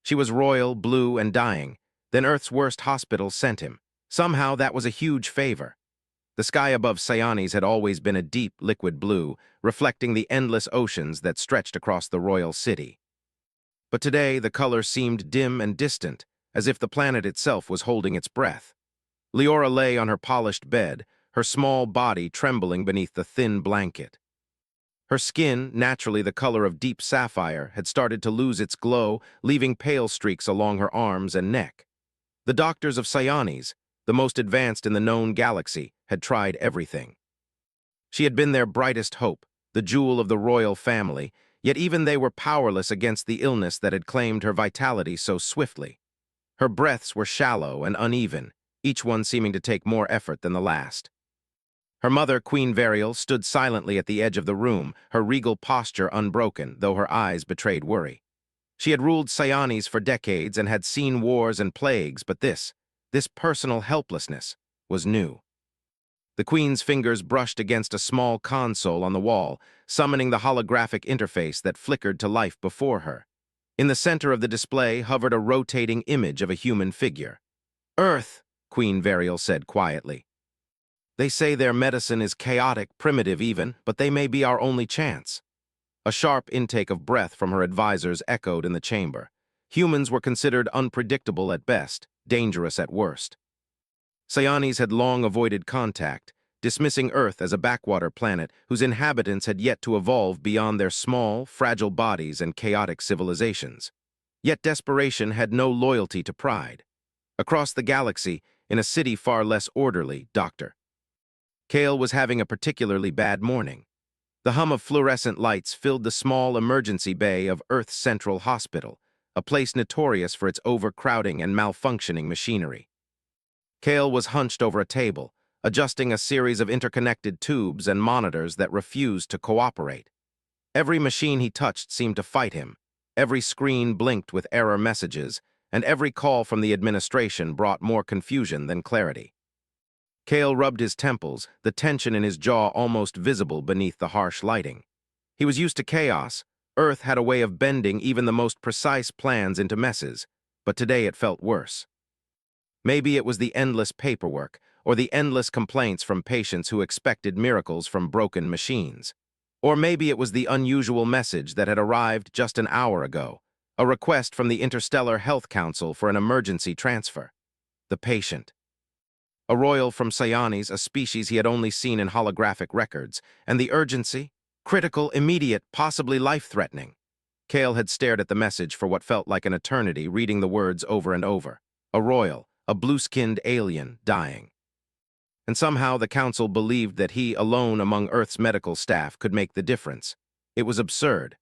She was royal, blue, and dying. Then Earth's worst hospital sent him. Somehow that was a huge favor. The sky above Scianis had always been a deep, liquid blue, reflecting the endless oceans that stretched across the royal city. But today the color seemed dim and distant, as if the planet itself was holding its breath. Leora lay on her polished bed, her small body trembling beneath the thin blanket. Her skin, naturally the color of deep sapphire, had started to lose its glow, leaving pale streaks along her arms and neck. The doctors of Scianis, the most advanced in the known galaxy, had tried everything. She had been their brightest hope, the jewel of the royal family, yet even they were powerless against the illness that had claimed her vitality so swiftly. Her breaths were shallow and uneven, each one seeming to take more effort than the last. Her mother, Queen Variel, stood silently at the edge of the room, her regal posture unbroken, though her eyes betrayed worry. She had ruled Scianis for decades and had seen wars and plagues, but this personal helplessness, was new. The Queen's fingers brushed against a small console on the wall, summoning the holographic interface that flickered to life before her. In the center of the display hovered a rotating image of a human figure. "Earth," Queen Variel said quietly. "They say their medicine is chaotic, primitive even, but they may be our only chance." A sharp intake of breath from her advisors echoed in the chamber. Humans were considered unpredictable at best, dangerous at worst. Scianis had long avoided contact, dismissing Earth as a backwater planet whose inhabitants had yet to evolve beyond their small, fragile bodies and chaotic civilizations. Yet desperation had no loyalty to pride. Across the galaxy, in a city far less orderly, Dr. Kale was having a particularly bad morning. The hum of fluorescent lights filled the small emergency bay of Earth's Central Hospital, a place notorious for its overcrowding and malfunctioning machinery. Kale was hunched over a table, adjusting a series of interconnected tubes and monitors that refused to cooperate. Every machine he touched seemed to fight him. Every screen blinked with error messages, and every call from the administration brought more confusion than clarity. Kale rubbed his temples, the tension in his jaw almost visible beneath the harsh lighting. He was used to chaos. Earth had a way of bending even the most precise plans into messes, but today it felt worse. Maybe it was the endless paperwork, or the endless complaints from patients who expected miracles from broken machines. Or maybe it was the unusual message that had arrived just an hour ago, a request from the Interstellar Health Council for an emergency transfer. The patient. A royal from Scianis, a species he had only seen in holographic records, and the urgency? Critical, immediate, possibly life-threatening. Kale had stared at the message for what felt like an eternity, reading the words over and over. A royal, a blue-skinned alien, dying. And somehow the council believed that he, alone among Earth's medical staff, could make the difference. It was absurd.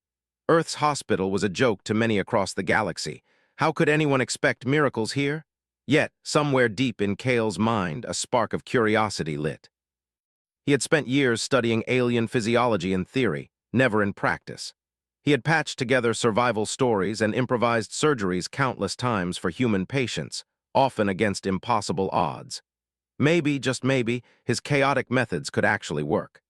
Earth's hospital was a joke to many across the galaxy. How could anyone expect miracles here? Yet, somewhere deep in Kale's mind, a spark of curiosity lit. He had spent years studying alien physiology in theory, never in practice. He had patched together survival stories and improvised surgeries countless times for human patients, often against impossible odds. Maybe, just maybe, his chaotic methods could actually work.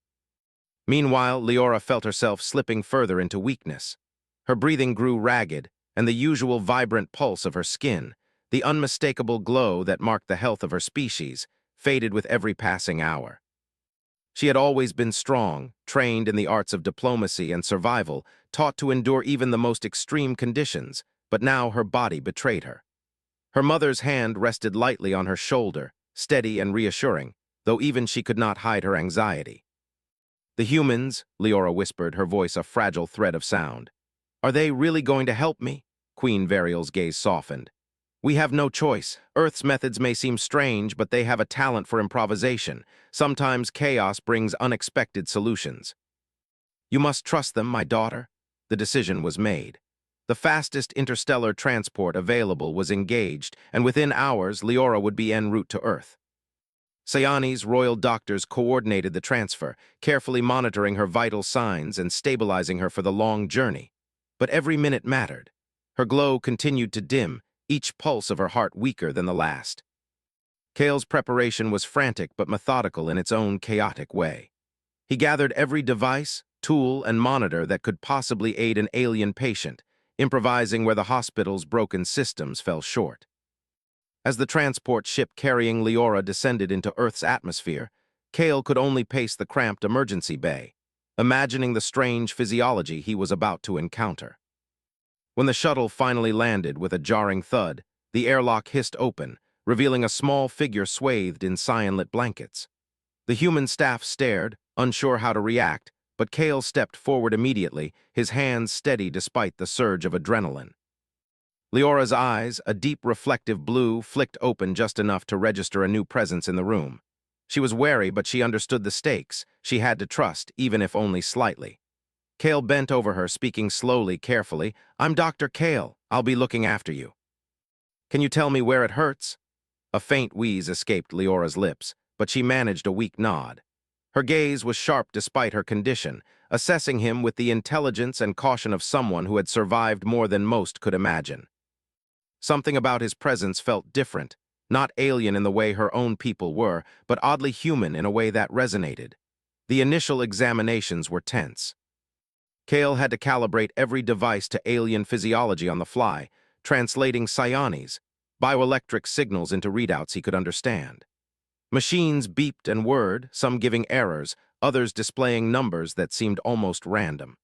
Meanwhile, Leora felt herself slipping further into weakness. Her breathing grew ragged, and the usual vibrant pulse of her skin, the unmistakable glow that marked the health of her species, faded with every passing hour. She had always been strong, trained in the arts of diplomacy and survival, taught to endure even the most extreme conditions, but now her body betrayed her. Her mother's hand rested lightly on her shoulder, steady and reassuring, though even she could not hide her anxiety. "The humans," Leora whispered, her voice a fragile thread of sound. "Are they really going to help me?" Queen Variel's gaze softened. "We have no choice. Earth's methods may seem strange, but they have a talent for improvisation. Sometimes chaos brings unexpected solutions." "You must trust them, my daughter." The decision was made. The fastest interstellar transport available was engaged, and within hours, Leora would be en route to Earth. Scianis' royal doctors coordinated the transfer, carefully monitoring her vital signs and stabilizing her for the long journey. But every minute mattered. Her glow continued to dim, each pulse of her heart weaker than the last. Kale's preparation was frantic but methodical in its own chaotic way. He gathered every device, tool, and monitor that could possibly aid an alien patient, improvising where the hospital's broken systems fell short. As the transport ship carrying Leora descended into Earth's atmosphere, Kale could only pace the cramped emergency bay, imagining the strange physiology he was about to encounter. When the shuttle finally landed with a jarring thud, the airlock hissed open, revealing a small figure swathed in cyan-lit blankets. The human staff stared, unsure how to react, but Kale stepped forward immediately, his hands steady despite the surge of adrenaline. Leora's eyes, a deep reflective blue, flicked open just enough to register a new presence in the room. She was wary, but she understood the stakes. She had to trust, even if only slightly. Kale bent over her, speaking slowly, carefully. "I'm Dr. Kale. I'll be looking after you. Can you tell me where it hurts?" A faint wheeze escaped Leora's lips, but she managed a weak nod. Her gaze was sharp despite her condition, assessing him with the intelligence and caution of someone who had survived more than most could imagine. Something about his presence felt different, not alien in the way her own people were, but oddly human in a way that resonated. The initial examinations were tense. Kale had to calibrate every device to alien physiology on the fly, translating psionics, bioelectric signals into readouts he could understand. Machines beeped and whirred, some giving errors, others displaying numbers that seemed almost random.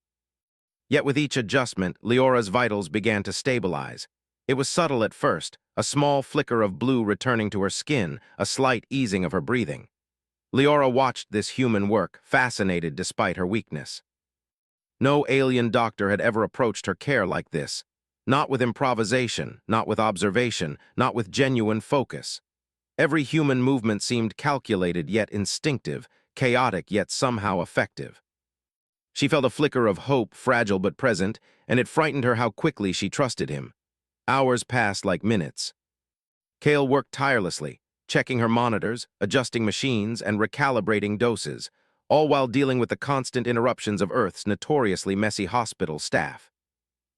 Yet with each adjustment, Leora's vitals began to stabilize. It was subtle at first, a small flicker of blue returning to her skin, a slight easing of her breathing. Leora watched this human work, fascinated despite her weakness. No alien doctor had ever approached her care like this. Not with improvisation, not with observation, not with genuine focus. Every human movement seemed calculated yet instinctive, chaotic yet somehow effective. She felt a flicker of hope, fragile but present, and it frightened her how quickly she trusted him. Hours passed like minutes. Kale worked tirelessly, checking her monitors, adjusting machines, and recalibrating doses, all while dealing with the constant interruptions of Earth's notoriously messy hospital staff.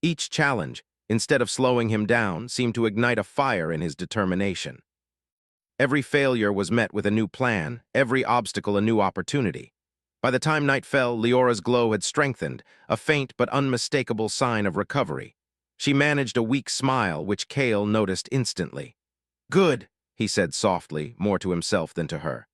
Each challenge, instead of slowing him down, seemed to ignite a fire in his determination. Every failure was met with a new plan, every obstacle a new opportunity. By the time night fell, Leora's glow had strengthened, a faint but unmistakable sign of recovery. She managed a weak smile, which Kale noticed instantly. "Good," he said softly, more to himself than to her.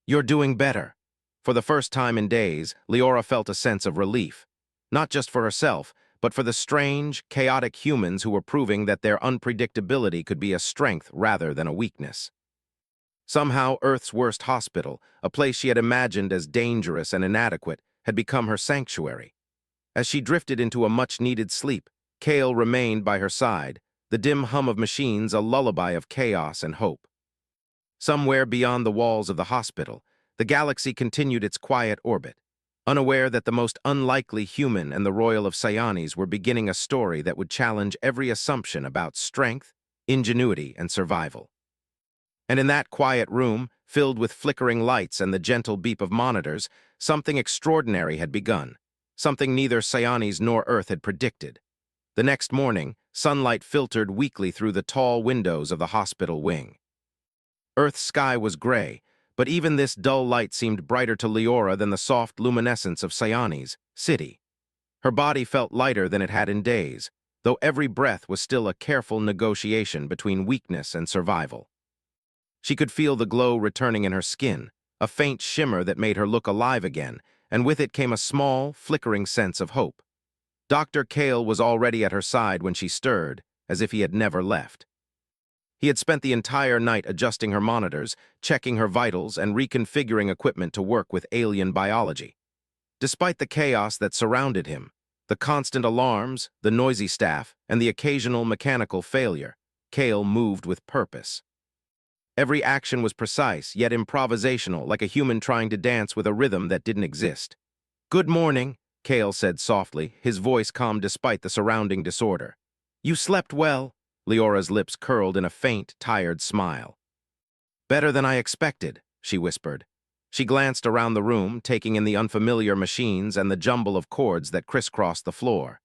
"You're doing better." For the first time in days, Leora felt a sense of relief. Not just for herself, but for the strange, chaotic humans who were proving that their unpredictability could be a strength rather than a weakness. Somehow, Earth's worst hospital, a place she had imagined as dangerous and inadequate, had become her sanctuary. As she drifted into a much-needed sleep, Kale remained by her side, the dim hum of machines a lullaby of chaos and hope. Somewhere beyond the walls of the hospital, the galaxy continued its quiet orbit, unaware that the most unlikely human and the Royal of Psionics were beginning a story that would challenge every assumption about strength, ingenuity, and survival. And in that quiet room, filled with flickering lights and the gentle beep of monitors, something extraordinary had begun, something neither Psionics nor Earth had predicted. The next morning, sunlight filtered weakly through the tall windows of the hospital wing. Earth's sky was gray, but even this dull light seemed brighter to Leora than the soft luminescence of Psionics' city. Her body felt lighter than it had in days, though every breath was still a careful negotiation between weakness and survival. She could feel the glow returning in her skin, a faint shimmer that made her look alive again, and with it came a small, flickering sense of hope. Dr. Kale was already at her side when she stirred, as if he had never left. He had spent the entire night adjusting her monitors, checking her vitals, and reconfiguring equipment to work with alien biology. Despite the chaos that surrounded him, the constant alarms, the noisy staff, and the occasional mechanical failure, Kale moved with purpose. Every action was precise, yet improvisational, like a human trying to dance with a rhythm that didn't exist. "Good morning," Kale said softly, his voice calm despite the surrounding disorder. "You slept well?" Leora's lips curled in a faint, tired smile. "Better than I expected," she whispered. She glanced around the room, taking in the unfamiliar machines and the jumble of cords that crisscrossed the floor.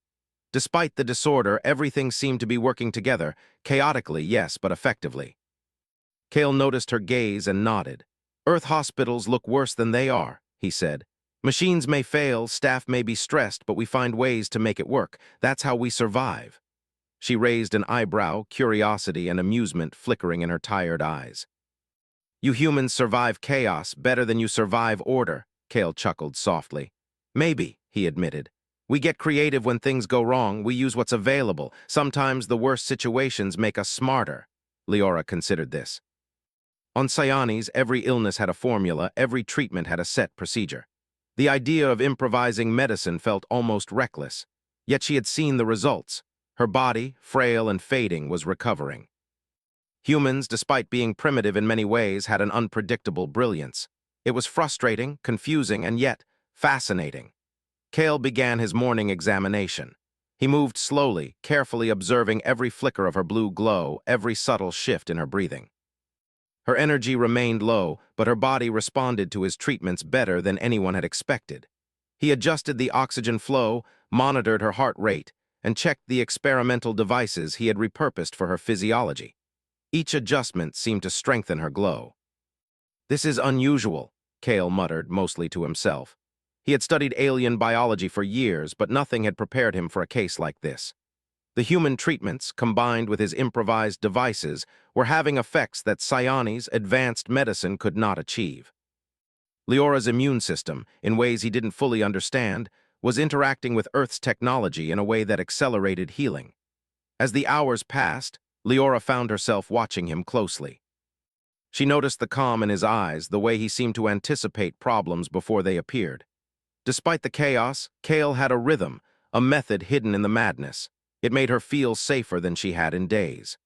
Despite the disorder, everything seemed to be working together, chaotically, yes, but effectively. Kale noticed her gaze and nodded. "Earth hospitals look worse than they are," he said. Machines may fail, staff may be stressed, but we find ways to make it work. That's how we survive. She raised an eyebrow, curiosity and amusement flickering in her tired eyes. You humans survive chaos better than you survive order, Kale chuckled softly. Maybe, he admitted. We get creative when things go wrong, we use what's available. Sometimes the worst situations make us smarter. Leora considered this. On Cyanes, every illness had a formula, every treatment had a set procedure. The idea of improvising medicine felt almost reckless. Yet she had seen the results. Her body, frail and fading, was recovering. Humans, despite being primitive in many ways, had an unpredictable brilliance. It was frustrating, confusing, and yet fascinating. Kale began his morning examination. He moved slowly, carefully observing every flicker of her blue glow, every subtle shift in her breathing. Her energy remained low, but her body responded to his treatments better than anyone had expected. He adjusted the oxygen flow, monitored her heart rate, and checked the experimental devices he had repurposed for her physiology. Each adjustment seemed to strengthen her glow. This is unusual, Kale muttered, mostly to himself. He had studied alien biology for years, but nothing had prepared him for a case like this. The human treatments, combined with his improvised devices, were having effects that Cyanes' advanced medicine could not achieve. Leora's immune system, in ways he didn't fully understand, was interacting with Earth's technology in a way that accelerated healing. As the hours passed, Leora found herself watching him closely. She noticed the calm in his eyes, the way he seemed to anticipate problems before they appeared. Despite the chaos, Kale had a rhythm, a method hidden in the madness. It made her feel safer than she had in days.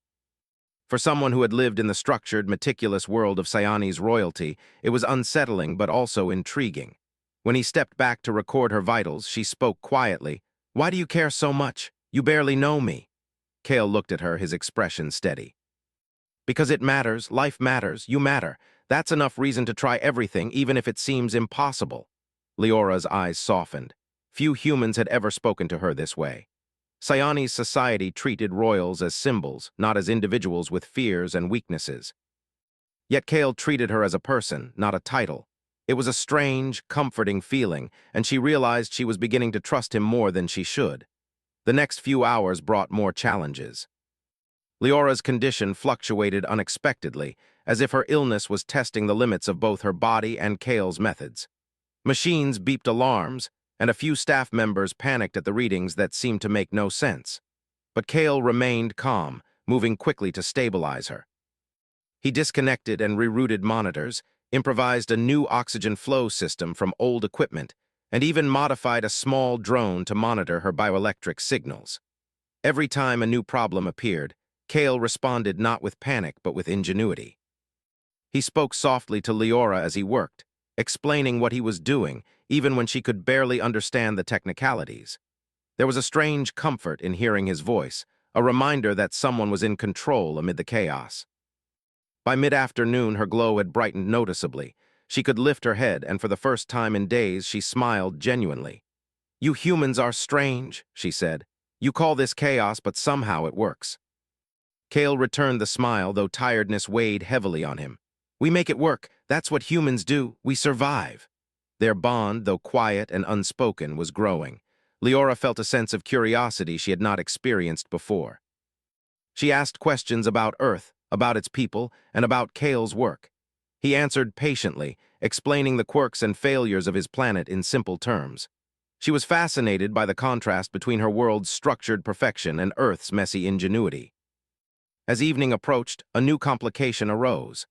For someone who had lived in the structured, meticulous world of Cyanes royalty, it was unsettling but also intriguing. When he stepped back to record her vitals, she spoke quietly. "Why do you care so much? You barely know me." Kale looked at her, his expression steady. "Because it matters, life matters, you matter. That's enough reason to try everything, even if it seems impossible." Leora's eyes softened. Few humans had ever spoken to her this way. Cyanes society treated royals as symbols, not as individuals with fears and weaknesses. Yet Kale treated her as a person, not a title. It was a strange, comforting feeling, and she realized she was beginning to trust him more than she should. The next few hours brought more challenges. Leora's condition fluctuated unexpectedly, as if her illness was testing the limits of both her body and Kale's methods. Machines beeped alarms, and a few staff members panicked at the readings that seemed to make no sense. But Kale remained calm, moving quickly to stabilize her. He disconnected and rerouted monitors, improvised a new oxygen flow system from old equipment, and even modified a small drone to monitor her bioelectric signals. Every time a new problem appeared, Kale responded not with panic but with ingenuity. He spoke softly to Leora as he worked, explaining what he was doing, even when she could barely understand the technicalities. There was a strange comfort in hearing his voice, a reminder that someone was in control amid the chaos. By mid-afternoon, her glow had brightened noticeably. She could lift her head, and for the first time in days, she smiled genuinely. "You humans are strange," she said. "You call this chaos, but somehow it works." Kale returned the smile, though tiredness weighed heavily on him. "We make it work. That's what humans do. We survive." Their bond, though quiet and unspoken, was growing. Leora felt a sense of curiosity she had not experienced before. She asked questions about Earth, about its people, and about Kale's work. He answered patiently, explaining the quirks and failures of his planet in simple terms. She was fascinated by the contrast between her world's structured perfection and Earth's messy ingenuity. As evening approached, a new complication arose.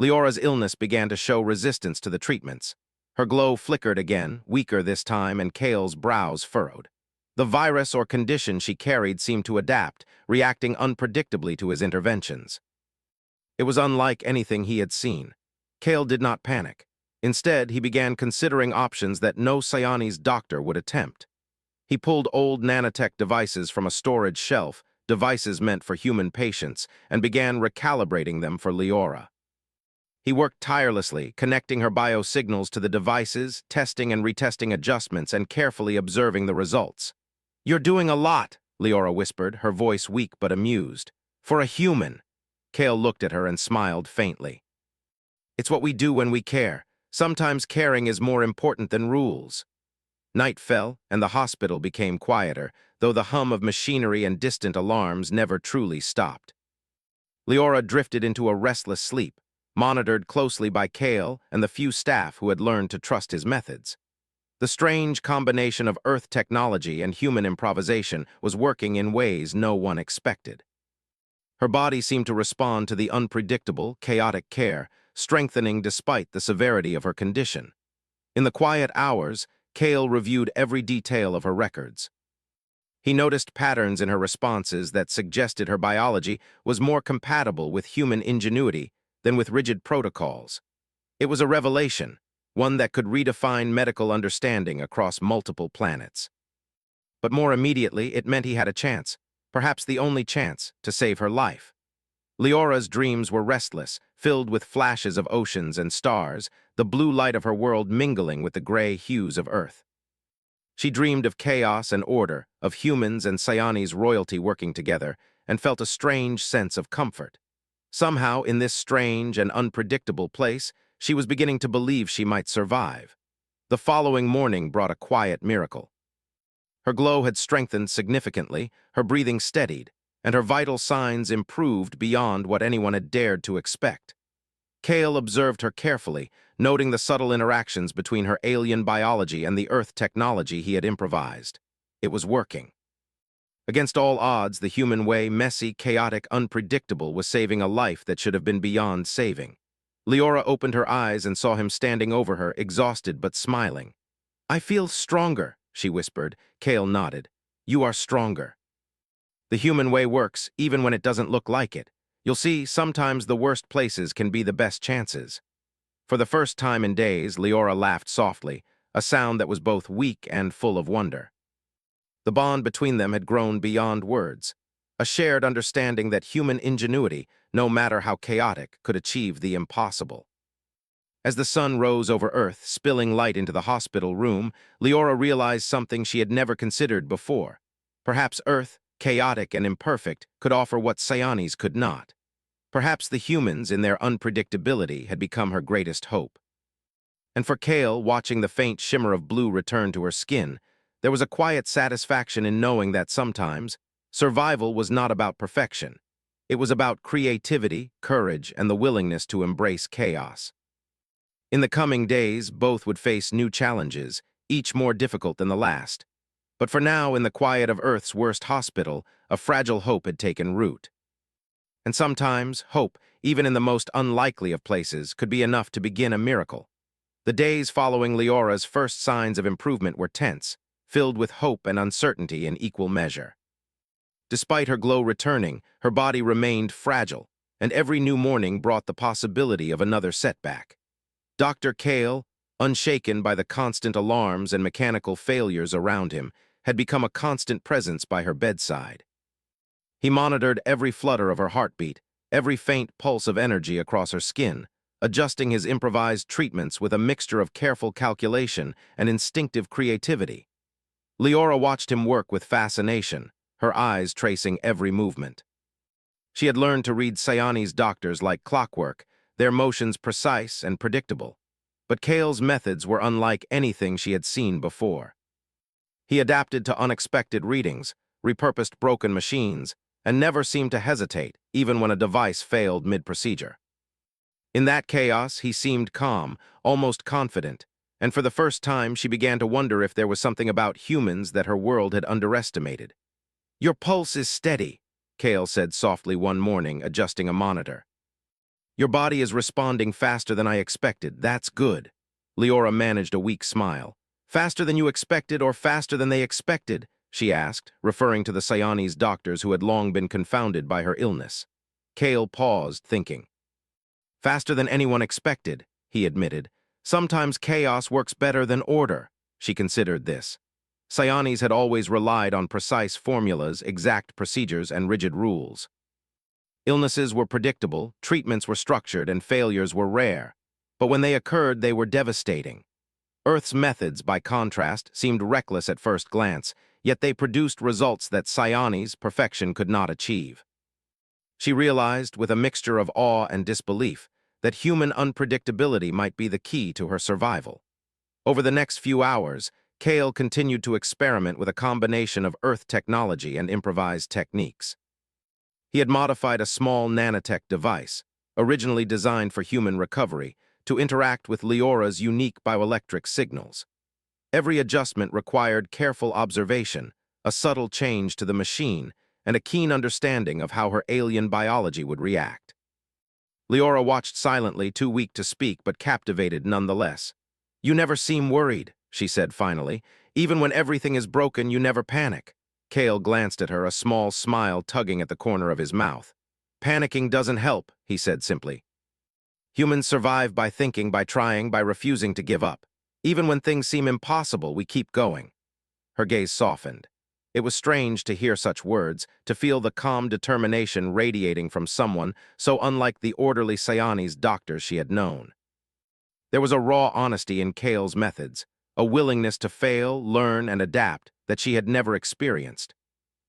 Leora's illness began to show resistance to the treatments. Her glow flickered again, weaker this time, and Kale's brows furrowed. The virus or condition she carried seemed to adapt, reacting unpredictably to his interventions. It was unlike anything he had seen. Kale did not panic. Instead, he began considering options that no Cyanes doctor would attempt. He pulled old nanotech devices from a storage shelf, devices meant for human patients, and began recalibrating them for Leora. He worked tirelessly, connecting her biosignals to the devices, testing and retesting adjustments, and carefully observing the results. "You're doing a lot," Leora whispered, her voice weak but amused. "For a human." Kale looked at her and smiled faintly. "It's what we do when we care. Sometimes caring is more important than rules. Night fell, and the hospital became quieter, though the hum of machinery and distant alarms never truly stopped. Leora drifted into a restless sleep, monitored closely by Kale and the few staff who had learned to trust his methods. The strange combination of Earth technology and human improvisation was working in ways no one expected. Her body seemed to respond to the unpredictable, chaotic care, strengthening despite the severity of her condition. In the quiet hours, Kale reviewed every detail of her records. He noticed patterns in her responses that suggested her biology was more compatible with human ingenuity than with rigid protocols. It was a revelation, one that could redefine medical understanding across multiple planets. But more immediately, it meant he had a chance, perhaps the only chance, to save her life. Leora's dreams were restless, filled with flashes of oceans and stars, the blue light of her world mingling with the gray hues of Earth. She dreamed of chaos and order, of humans and Psioni's royalty working together, and felt a strange sense of comfort. Somehow, in this strange and unpredictable place, she was beginning to believe she might survive. The following morning brought a quiet miracle. Her glow had strengthened significantly, her breathing steadied, and her vital signs improved beyond what anyone had dared to expect. Kale observed her carefully, noting the subtle interactions between her alien biology and the Earth technology he had improvised. It was working. Against all odds, the human way, messy, chaotic, unpredictable, was saving a life that should have been beyond saving. Leora opened her eyes and saw him standing over her, exhausted but smiling. "I feel stronger," she whispered. Kale nodded. "You are stronger. The human way works, even when it doesn't look like it. You'll see, sometimes the worst places can be the best chances." For the first time in days, Leora laughed softly, a sound that was both weak and full of wonder. The bond between them had grown beyond words, a shared understanding that human ingenuity, no matter how chaotic, could achieve the impossible. As the sun rose over Earth, spilling light into the hospital room, Leora realized something she had never considered before. Perhaps Earth, chaotic and imperfect, could offer what Psionis could not. Perhaps the humans, in their unpredictability, had become her greatest hope. And for Kale, watching the faint shimmer of blue return to her skin, there was a quiet satisfaction in knowing that sometimes survival was not about perfection. It was about creativity, courage, and the willingness to embrace chaos. In the coming days, both would face new challenges, each more difficult than the last. But for now, in the quiet of Earth's worst hospital, a fragile hope had taken root. And sometimes, hope, even in the most unlikely of places, could be enough to begin a miracle. The days following Leora's first signs of improvement were tense, filled with hope and uncertainty in equal measure. Despite her glow returning, her body remained fragile, and every new morning brought the possibility of another setback. Dr. Kale, unshaken by the constant alarms and mechanical failures around him, had become a constant presence by her bedside. He monitored every flutter of her heartbeat, every faint pulse of energy across her skin, adjusting his improvised treatments with a mixture of careful calculation and instinctive creativity. Leora watched him work with fascination, her eyes tracing every movement. She had learned to read Psioni's doctors like clockwork, their motions precise and predictable. But Kale's methods were unlike anything she had seen before. He adapted to unexpected readings, repurposed broken machines, and never seemed to hesitate, even when a device failed mid-procedure. In that chaos, he seemed calm, almost confident, and for the first time she began to wonder if there was something about humans that her world had underestimated. "Your pulse is steady," Kale said softly one morning, adjusting a monitor. "Your body is responding faster than I expected. That's good." Leora managed a weak smile. "Faster than you expected or faster than they expected?" she asked, referring to the Psioni's doctors who had long been confounded by her illness. Kale paused, thinking. "Faster than anyone expected," he admitted. "Sometimes chaos works better than order." She considered this. Psionis had always relied on precise formulas, exact procedures, and rigid rules. Illnesses were predictable, treatments were structured, and failures were rare. But when they occurred, they were devastating. Earth's methods, by contrast, seemed reckless at first glance, yet they produced results that Psioni's perfection could not achieve. She realized, with a mixture of awe and disbelief, that human unpredictability might be the key to her survival. Over the next few hours, Kale continued to experiment with a combination of Earth technology and improvised techniques. He had modified a small nanotech device, originally designed for human recovery, to interact with Leora's unique bioelectric signals. Every adjustment required careful observation, a subtle change to the machine, and a keen understanding of how her alien biology would react. Leora watched silently, too weak to speak but captivated nonetheless. "You never seem worried," she said finally. "Even when everything is broken, you never panic." Kale glanced at her, a small smile tugging at the corner of his mouth. "Panicking doesn't help," he said simply. "Humans survive by thinking, by trying, by refusing to give up. Even when things seem impossible, we keep going." Her gaze softened. It was strange to hear such words, to feel the calm determination radiating from someone so unlike the orderly Siamese doctors she had known. There was a raw honesty in Kale's methods, a willingness to fail, learn, and adapt that she had never experienced.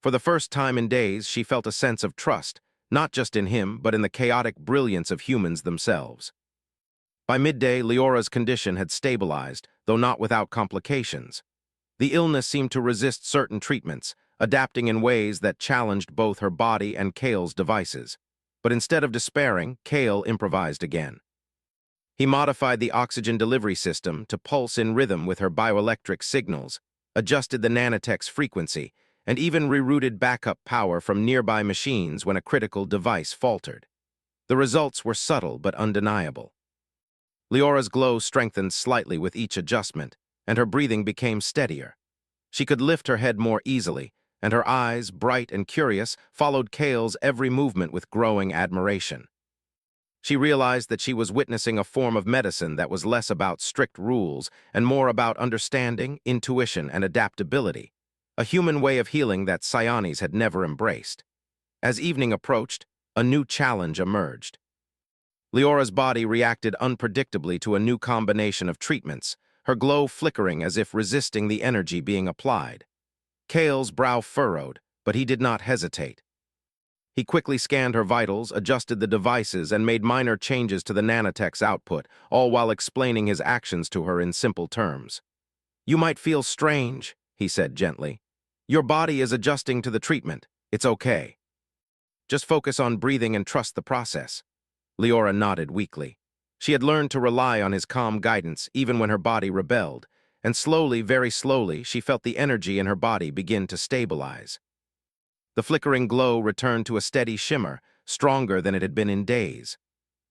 For the first time in days, she felt a sense of trust, not just in him, but in the chaotic brilliance of humans themselves. By midday, Leora's condition had stabilized, though not without complications. The illness seemed to resist certain treatments, adapting in ways that challenged both her body and Kale's devices. But instead of despairing, Kale improvised again. He modified the oxygen delivery system to pulse in rhythm with her bioelectric signals, adjusted the nanotech's frequency, and even rerouted backup power from nearby machines when a critical device faltered. The results were subtle but undeniable. Leora's glow strengthened slightly with each adjustment, and her breathing became steadier. She could lift her head more easily, and her eyes, bright and curious, followed Kale's every movement with growing admiration. She realized that she was witnessing a form of medicine that was less about strict rules and more about understanding, intuition, and adaptability, a human way of healing that Siamese had never embraced. As evening approached, a new challenge emerged. Leora's body reacted unpredictably to a new combination of treatments, her glow flickering as if resisting the energy being applied. Kale's brow furrowed, but he did not hesitate. He quickly scanned her vitals, adjusted the devices, and made minor changes to the nanotech's output, all while explaining his actions to her in simple terms. "You might feel strange," he said gently. "Your body is adjusting to the treatment. It's okay. Just focus on breathing and trust the process." Leora nodded weakly. She had learned to rely on his calm guidance even when her body rebelled, and slowly, very slowly, she felt the energy in her body begin to stabilize. The flickering glow returned to a steady shimmer, stronger than it had been in days.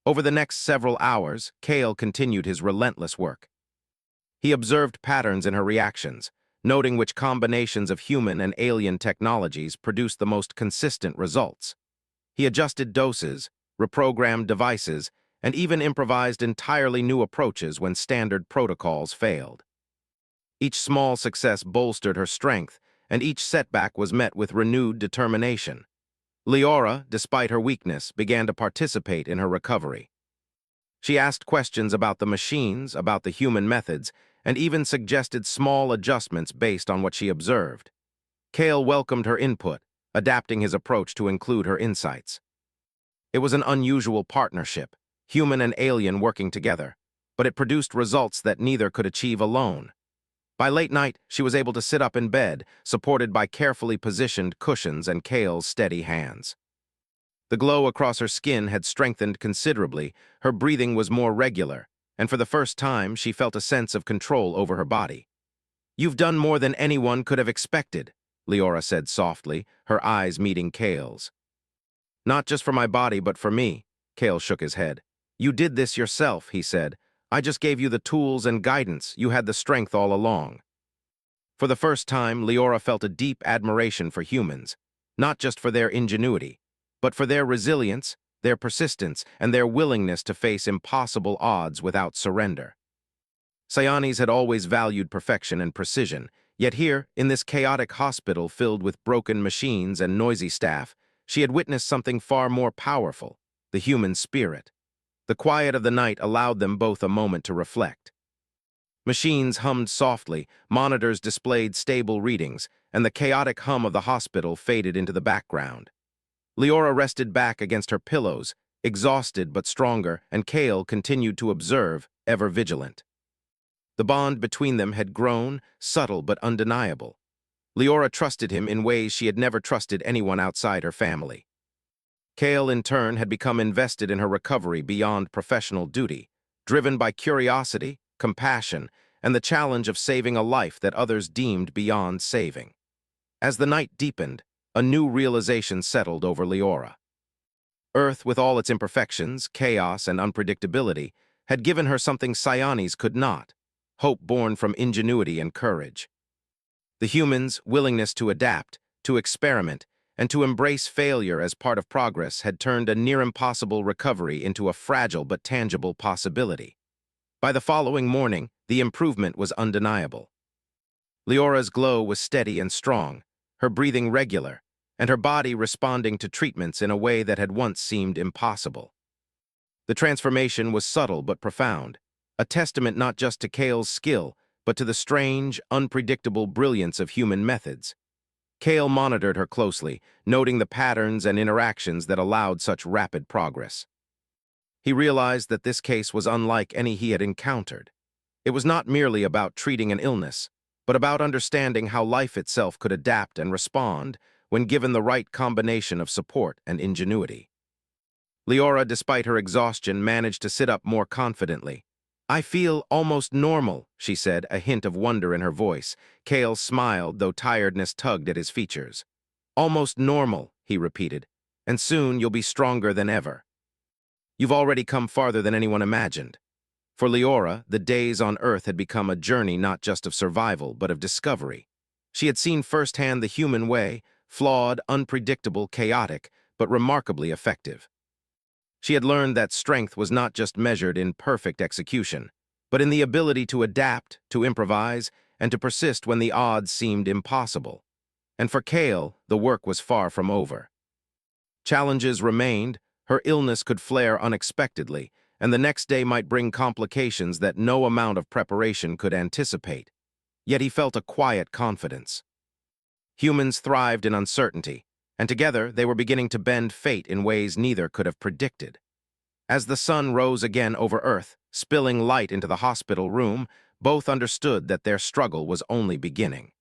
Over the next several hours, Kale continued his relentless work. He observed patterns in her reactions, noting which combinations of human and alien technologies produced the most consistent results. He adjusted doses, reprogrammed devices, and even improvised entirely new approaches when standard protocols failed. Each small success bolstered her strength, and each setback was met with renewed determination. Leora, despite her weakness, began to participate in her recovery. She asked questions about the machines, about the human methods, and even suggested small adjustments based on what she observed. Kale welcomed her input, adapting his approach to include her insights. It was an unusual partnership, human and alien working together, but it produced results that neither could achieve alone. By late night, she was able to sit up in bed, supported by carefully positioned cushions and Kale's steady hands. The glow across her skin had strengthened considerably, her breathing was more regular, and for the first time she felt a sense of control over her body. "You've done more than anyone could have expected," Leora said softly, her eyes meeting Kale's. "Not just for my body, but for me," Kale shook his head. "You did this yourself," he said. "I just gave you the tools and guidance. You had the strength all along." For the first time, Leora felt a deep admiration for humans, not just for their ingenuity, but for their resilience, their persistence, and their willingness to face impossible odds without surrender. Siamese had always valued perfection and precision, yet here, in this chaotic hospital filled with broken machines and noisy staff, she had witnessed something far more powerful, the human spirit. The quiet of the night allowed them both a moment to reflect. Machines hummed softly, monitors displayed stable readings, and the chaotic hum of the hospital faded into the background. Leora rested back against her pillows, exhausted but stronger, and Kale continued to observe, ever vigilant. The bond between them had grown, subtle but undeniable. Leora trusted him in ways she had never trusted anyone outside her family. Kale, in turn, had become invested in her recovery beyond professional duty, driven by curiosity, compassion, and the challenge of saving a life that others deemed beyond saving. As the night deepened, a new realization settled over Leora. Earth, with all its imperfections, chaos, and unpredictability, had given her something Psionis could not: hope born from ingenuity and courage. The humans' willingness to adapt, to experiment, and to embrace failure as part of progress had turned a near-impossible recovery into a fragile but tangible possibility. By the following morning, the improvement was undeniable. Leora's glow was steady and strong, her breathing regular, and her body responding to treatments in a way that had once seemed impossible. The transformation was subtle but profound, a testament not just to Kale's skill, but to the strange, unpredictable brilliance of human methods. Kale monitored her closely, noting the patterns and interactions that allowed such rapid progress. He realized that this case was unlike any he had encountered. It was not merely about treating an illness, but about understanding how life itself could adapt and respond when given the right combination of support and ingenuity. Leora, despite her exhaustion, managed to sit up more confidently. "I feel almost normal," she said, a hint of wonder in her voice. Kale smiled, though tiredness tugged at his features. "Almost normal," he repeated, "and soon you'll be stronger than ever." "You've already come farther than anyone imagined." For Leora, the days on Earth had become a journey not just of survival, but of discovery. She had seen firsthand the human way, flawed, unpredictable, chaotic, but remarkably effective. She had learned that strength was not just measured in perfect execution, but in the ability to adapt, to improvise, and to persist when the odds seemed impossible. And for Kale, the work was far from over. Challenges remained. Her illness could flare unexpectedly, and the next day might bring complications that no amount of preparation could anticipate. Yet he felt a quiet confidence. Humans thrived in uncertainty, and together they were beginning to bend fate in ways neither could have predicted. As the sun rose again over Earth, spilling light into the hospital room, both understood that their struggle was only beginning.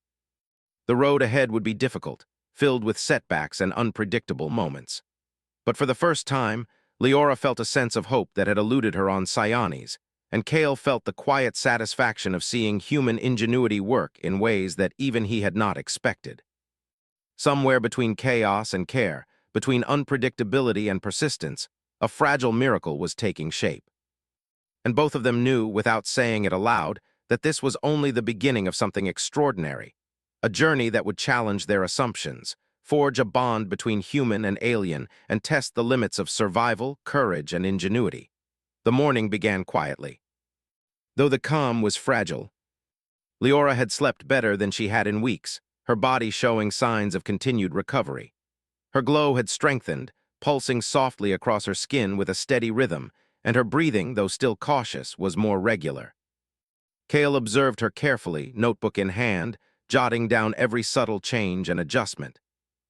The road ahead would be difficult, filled with setbacks and unpredictable moments. But for the first time, Leora felt a sense of hope that had eluded her on Psionis, and Kale felt the quiet satisfaction of seeing human ingenuity work in ways that even he had not expected. Somewhere between chaos and care, between unpredictability and persistence, a fragile miracle was taking shape. And both of them knew, without saying it aloud, that this was only the beginning of something extraordinary, a journey that would challenge their assumptions, forge a bond between human and alien, and test the limits of survival, courage, and ingenuity. The morning began quietly. Though the calm was fragile, Leora had slept better than she had in weeks, her body showing signs of continued recovery. Her glow had strengthened, pulsing softly across her skin with a steady rhythm, and her breathing, though still cautious, was more regular. Kale observed her carefully, notebook in hand, jotting down every subtle change and adjustment.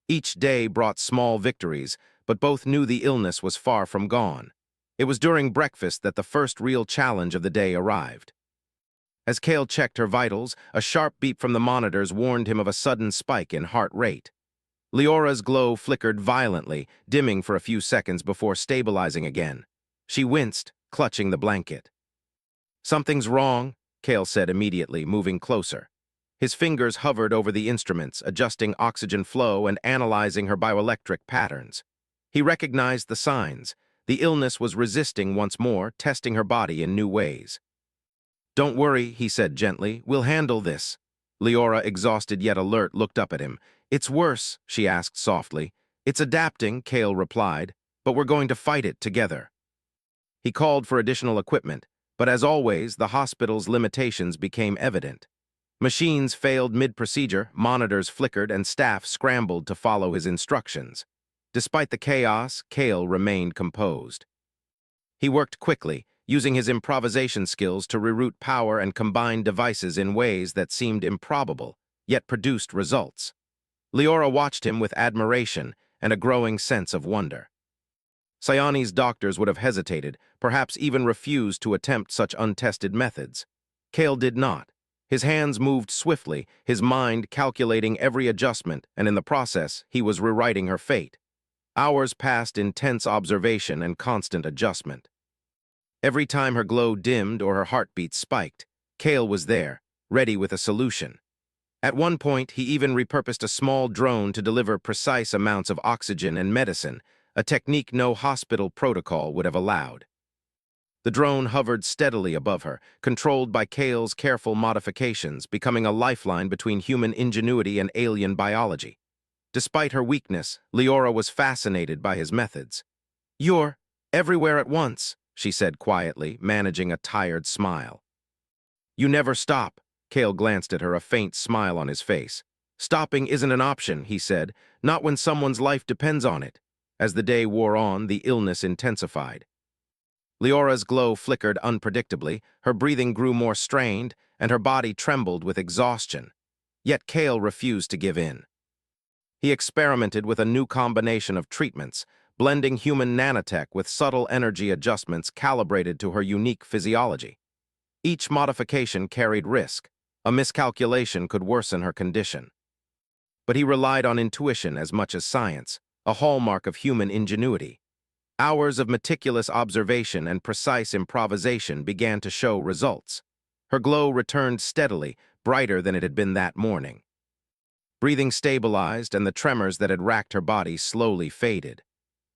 Each day brought small victories, but both knew the illness was far from gone. It was during breakfast that the first real challenge of the day arrived. As Kale checked her vitals, a sharp beep from the monitors warned him of a sudden spike in heart rate. Leora's glow flickered violently, dimming for a few seconds before stabilizing again. She winced, clutching the blanket. "Something's wrong," Kale said immediately, moving closer. His fingers hovered over the instruments, adjusting oxygen flow and analyzing her bioelectric patterns. He recognized the signs. The illness was resisting once more, testing her body in new ways. "Don't worry," he said gently. "We'll handle this." Leora, exhausted yet alert, looked up at him. "It's worse," she asked softly. "It's adapting," Kale replied, "but we're going to fight it together." He called for additional equipment, but as always, the hospital's limitations became evident. Machines failed mid-procedure, monitors flickered, and staff scrambled to follow his instructions. Despite the chaos, Kale remained composed. He worked quickly, using his improvisation skills to reroute power and combine devices in ways that seemed improbable, yet produced results. Leora watched him with admiration and a growing sense of wonder. Cyani's doctors would have hesitated, perhaps even refused to attempt such untested methods. Kale did not. His hands moved swiftly, his mind calculating every adjustment, and in the process, he was rewriting her fate. Hours passed in tense observation and constant adjustment. Every time her glow dimmed or her heartbeat spiked, Kale was there, ready with a solution. At one point, he even repurposed a small drone to deliver precise amounts of oxygen and medicine, a technique no hospital protocol would have allowed. The drone hovered steadily above her, controlled by Kale's careful modifications, becoming a lifeline between human ingenuity and alien biology. Despite her weakness, Leora was fascinated by his methods. "You're everywhere at once," she said quietly, managing a tired smile. "You never stop." Kale glanced at her, a faint smile on his face. "Stopping isn't an option," he said, "not when someone's life depends on it." As the day wore on, the illness intensified. Leora's glow flickered unpredictably, her breathing grew more strained, and her body trembled with exhaustion. Yet Kale refused to give in. He experimented with a new combination of treatments, blending human nanotech with subtle energy adjustments calibrated to her unique physiology. Each modification carried risk. A miscalculation could worsen her condition. But he relied on intuition as much as science, a hallmark of human ingenuity. Hours of meticulous observation and precise improvisation began to show results. Her glow returned steadily, brighter than it had been that morning. Breathing stabilized, and the tremors that had racked her body slowly faded.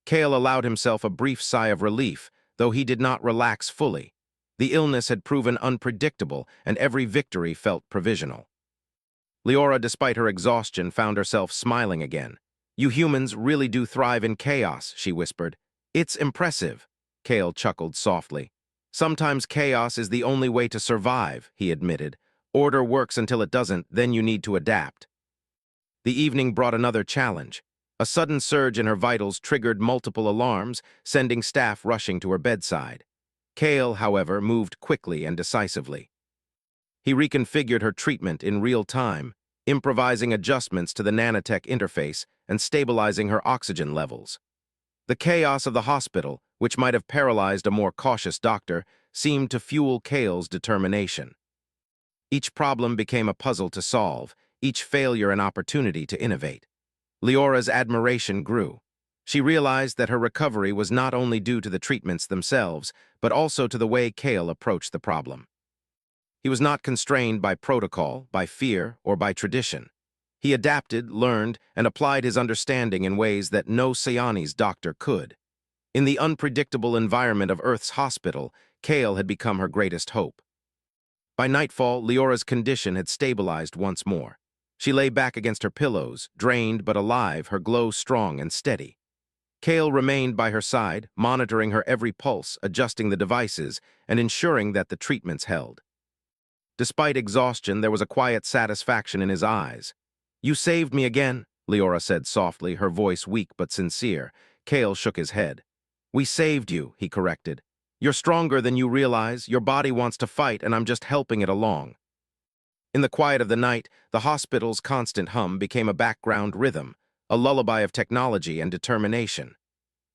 Kale allowed himself a brief sigh of relief, though he did not relax fully. The illness had proven unpredictable, and every victory felt provisional. Leora, despite her exhaustion, found herself smiling again. "You humans really do thrive in chaos," she whispered. "It's impressive." Kale chuckled softly. "Sometimes chaos is the only way to survive," he admitted. "Order works until it doesn't, then you need to adapt." The evening brought another challenge. A sudden surge in her vitals triggered multiple alarms, sending staff rushing to her bedside. Kale, however, moved quickly and decisively. He reconfigured her treatment in real time, improvising adjustments to the nanotech interface and stabilizing her oxygen levels. The chaos of the hospital, which might have paralyzed a more cautious doctor, seemed to fuel Kale's determination. Each problem became a puzzle to solve, each failure an opportunity to innovate. Leora's admiration grew. She realized that her recovery was not only due to the treatments themselves, but also to the way Kale approached the problem. He was not constrained by protocol, by fear, or by tradition. He adapted, learned, and applied his understanding in ways that no Cyani's doctor could. In the unpredictable environment of Earth's hospital, Kale had become her greatest hope. By nightfall, Leora's condition had stabilized once more. She lay back against her pillows, drained but alive, her glow strong and steady. Kale remained by her side, monitoring her every pulse, adjusting the devices, and ensuring that the treatments held. Despite exhaustion, there was a quiet satisfaction in his eyes. "You saved me again," Leora said softly, her voice weak but sincere. Kale shook his head. "We saved you," he corrected. "You're stronger than you realize, your body wants to fight, and I'm just helping it along." In the quiet of the night, the hospital's constant hum became a background rhythm, a lullaby of technology and determination.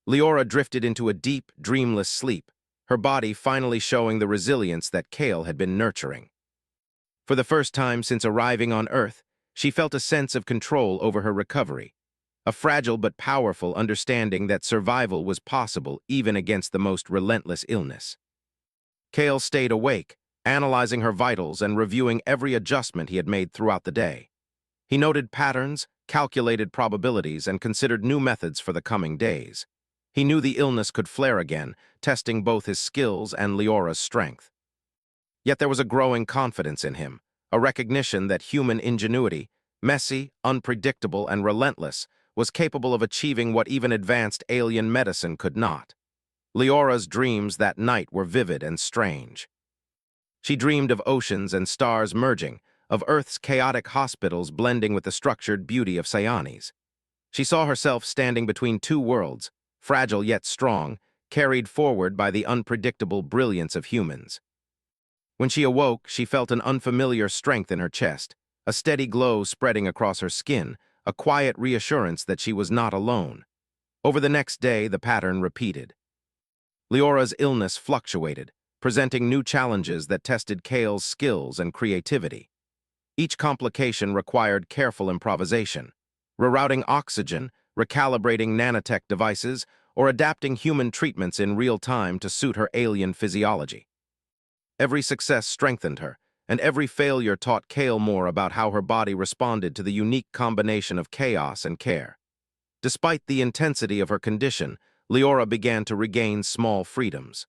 Leora drifted into a deep, dreamless sleep, her body finally showing the resilience that Kale had been nurturing. For the first time since arriving on Earth, she felt a sense of control over her recovery, a fragile but powerful understanding that survival was possible even against the most relentless illness. Kale stayed awake, analyzing her vitals and reviewing every adjustment he had made throughout the day. He noted patterns, calculated probabilities, and considered new methods for the coming days. He knew the illness could flare again, testing both his skills and Leora's strength. Yet there was a growing confidence in him, a recognition that human ingenuity, messy, unpredictable, and relentless, was capable of achieving what even advanced alien medicine could not. Leora's dreams that night were vivid and strange. She dreamed of oceans and stars merging, of Earth's chaotic hospitals blending with the structured beauty of Cyani's. She saw herself standing between two worlds, fragile yet strong, carried forward by the unpredictable brilliance of humans. When she awoke, she felt an unfamiliar strength in her chest, a steady glow spreading across her skin, a quiet reassurance that she was not alone. Over the next day, the pattern repeated. Leora's illness fluctuated, presenting new challenges that tested Kale's skills and creativity. Each complication required careful improvisation, rerouting oxygen, recalibrating nanotech devices, or adapting human treatments in real time to suit her alien physiology. Every success strengthened her, and every failure taught Kale more about how her body responded to the unique combination of chaos and care. Despite the intensity of her condition, Leora began to regain small freedoms.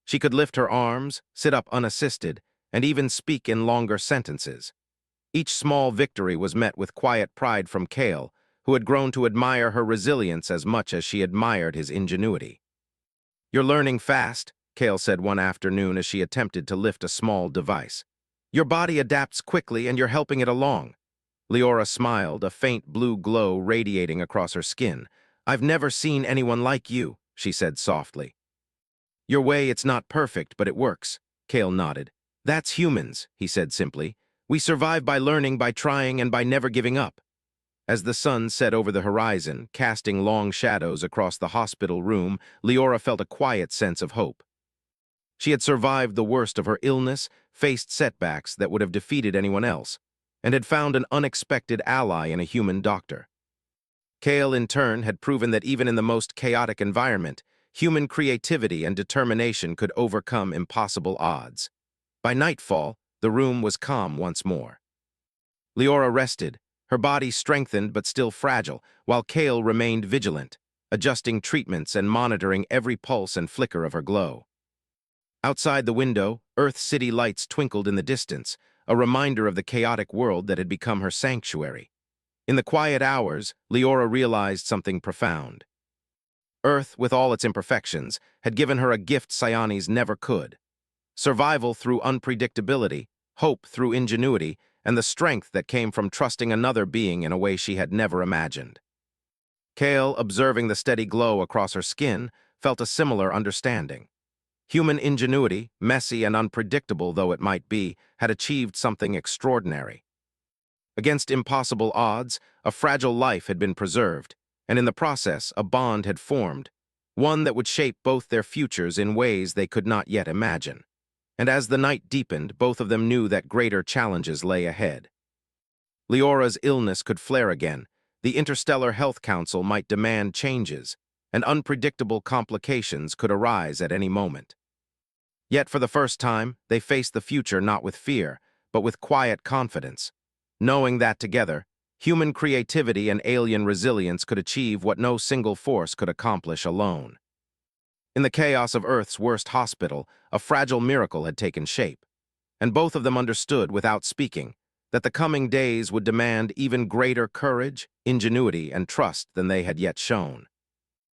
She could lift her arms, sit up unassisted, and even speak in longer sentences. Each small victory was met with quiet pride from Kale, who had grown to admire her resilience as much as she admired his ingenuity. "You're learning fast," Kale said one afternoon as she attempted to lift a small device. "Your body adapts quickly and you're helping it along." Leora smiled, a faint blue glow radiating across her skin. "I've never seen anyone like you," she said softly. "Your way, it's not perfect, but it works," Kale nodded. "That's humans," he said simply. "We survive by learning, by trying, and by never giving up." As the sun set over the horizon, casting long shadows across the hospital room, Leora felt a quiet sense of hope. She had survived the worst of her illness, faced setbacks that would have defeated anyone else, and had found an unexpected ally in a human doctor. Kale, in turn, had proven that even in the most chaotic environment, human creativity and determination could overcome impossible odds. By nightfall, the room was calm once more. Leora rested, her body strengthened but still fragile, while Kale remained vigilant, adjusting treatments and monitoring every pulse and flicker of her glow. Outside the window, Earth City lights twinkled in the distance, a reminder of the chaotic world that had become her sanctuary. In the quiet hours, Leora realized something profound. Earth, with all its imperfections, had given her a gift Psionis never could: survival through unpredictability, hope through ingenuity, and the strength that came from trusting another being in a way she had never imagined. Kale, observing the steady glow across her skin, felt a similar understanding. Human ingenuity, messy and unpredictable though it might be, had achieved something extraordinary. Against impossible odds, a fragile life had been preserved, and in the process, a bond had formed, one that would shape both their futures in ways they could not yet imagine. And as the night deepened, both of them knew that greater challenges lay ahead. Leora's illness could flare again, the Interstellar Health Council might demand changes, and unpredictable complications could arise at any moment. Yet for the first time, they faced the future not with fear, but with quiet confidence, knowing that together, human creativity and alien resilience could achieve what no single force could accomplish alone. In the chaos of Earth's worst hospital, a fragile miracle had taken shape, and both of them understood, without speaking, that the coming days would demand even greater courage, ingenuity, and trust than they had yet shown.